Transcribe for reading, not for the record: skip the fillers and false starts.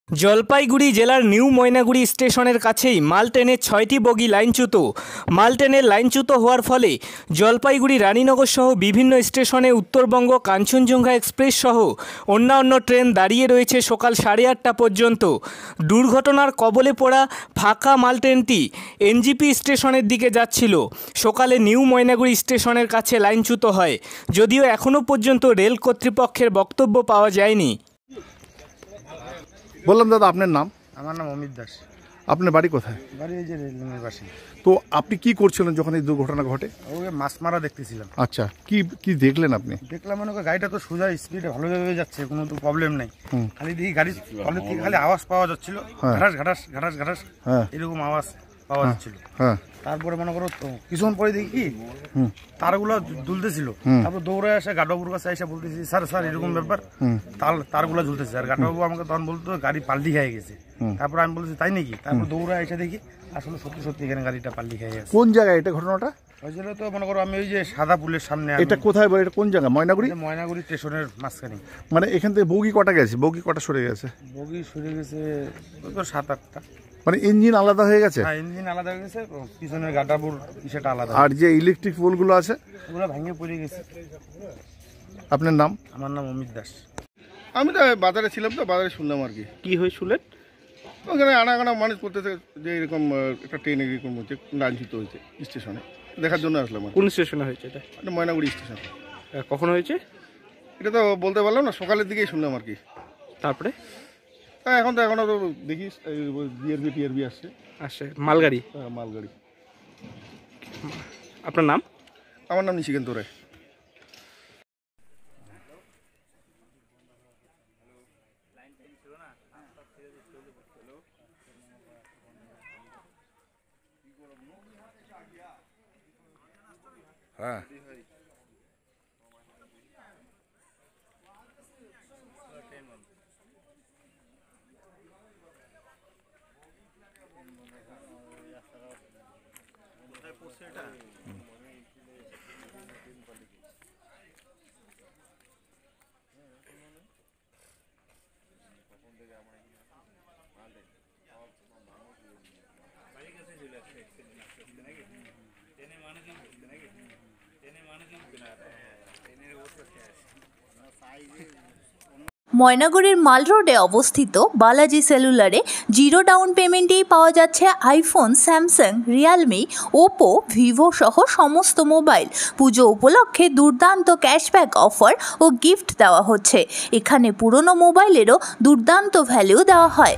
জলপাইগুড়ি জেলার নিউ ময়নাগুড়ি স্টেশনের কাছেই মাল ট্রেনের ৬টি বগি লাইনচ্যুত। মাল ট্রেনের লাইনচ্যুত হওয়ার ফলে জলপাইগুড়ি রানীনগর সহ বিভিন্ন স্টেশনে উত্তরবঙ্গ কাঞ্চনজঙ্ঘা এক্সপ্রেস সহ অন্যান্য ট্রেন দাঁড়িয়ে রয়েছে সকাল 8:30 পর্যন্ত। দুর্ঘটনার কবলে পড়া ফাঁকা মাল ট্রেনটি এনজিপি স্টেশনের দিকে যাচ্ছিল। সকালে নিউ ময়নাগুড়ি স্টেশনের কাছে লাইনচ্যুত হয়, যদিও এখনও পর্যন্ত রেল কর্তৃপক্ষের বক্তব্য পাওয়া যায়নি। বললাম দাদা, আপনার নাম? আমার নাম অমিত দাস। আপনার বাড়ি কোথায়? বাড়ি এই যে রেললাইনের পাশে। তো আপনি কি করছিলেন যখন এই দুর্ঘটনা ঘটে? ওকে মাছ মারা দেখতেছিলাম। আচ্ছা, কি কি দেখলেন আপনি? দেখলাম মনে করি গাড়িটা তো সোজা স্পিডে ভালোভাবে যাচ্ছে, কোনো তো প্রবলেম নেই। খালি দেখি গাড়ি তলের থেকে খালি আওয়াজ পাওয়া যাচ্ছিল, ঘাটাস ঘাটাস ঘাটাস ঘাটাস এরকম আওয়াজ পাওয়া যাচ্ছিল। তারপরে মনে করো কিছুক্ষণ পরে দেখি কি তারগুলো ঝুলতেছিল। তারপর দৌড়ে আসে গাডবাবুর কাছে এসে বলতেছি, স্যার স্যার এরকম ব্যাপার, তারগুলো ঝুলতেছে। আর গাডবাবু আমাকে তখন বলতো গাড়ি পাল্টি খেয়ে গেছে। তারপর আমি বলছি তাই নাকি? তারপর দৌড়ে এসে দেখি আসলে সত্যি সত্যি এখানে গাড়িটা পাল্টি খেয়ে গেছে। কোন জায়গায় এটা ঘটনাটা হয়েছিল? তো মনে করো আমি ওই যে সাদা পুলের সামনে। এটা কোথায় বলে? এটা কোন জায়গা? ময়নাগুড়ি? ময়নাগুড়ি স্টেশনের মাঝখানে। মানে এখান থেকে বগি কটা গেছে? বগি কটা সরে গেছে? বগি সরে গেছে তো 7-8টা। মানে ইঞ্জিন আলাদা হয়ে গেছে? হ্যাঁ, ইঞ্জিন আলাদা হয়ে গেছে, পিছনের গাডাবুর সেটা আলাদা। আর যে ইলেকট্রিক পোলগুলো আছে ওগুলো ভেঙে পড়ে গেছে। আপনার নাম? আমার নাম অমিত দাস। আমি তো বাজারে ছিলাম, তো বাজারে শুনলাম আর কি। কি হয়েছিলেন? ওখানে আনাগানা মানুষ করতেছে যে এরকম একটা ট্রেন এরকম হচ্ছে, লাইনচ্যুত হয়েছে স্টেশনে, দেখার জন্য আসলাম। কোন স্টেশনে হয়েছে এটা? এটা ময়নাগুড়ি স্টেশন। কখন হয়েছে এটা তো বলতে পারলাম না, সকালের দিকেই শুনলাম আর কি। তারপরে এখন তো এখনো তো দেখিস বিআরবি টিআরবি আসছে। মালগাড়ি? মালগাড়ি। আপনার নাম? আমার নাম নিশিকান্ত রায়। হ্যাঁ, ময়নাগুড়ির মাল রোডে অবস্থিত বালাজি সেলুলারে 0 ডাউন পেমেন্টেই পাওয়া যাচ্ছে iPhone, Samsung, Realme, Oppo, Vivo সহ সমস্ত মোবাইল। পুজো উপলক্ষে দুর্দান্ত ক্যাশব্যাক অফার ও গিফট দেওয়া হচ্ছে। এখানে পুরনো মোবাইলেরও দুর্দান্ত ভ্যালু দেওয়া হয়।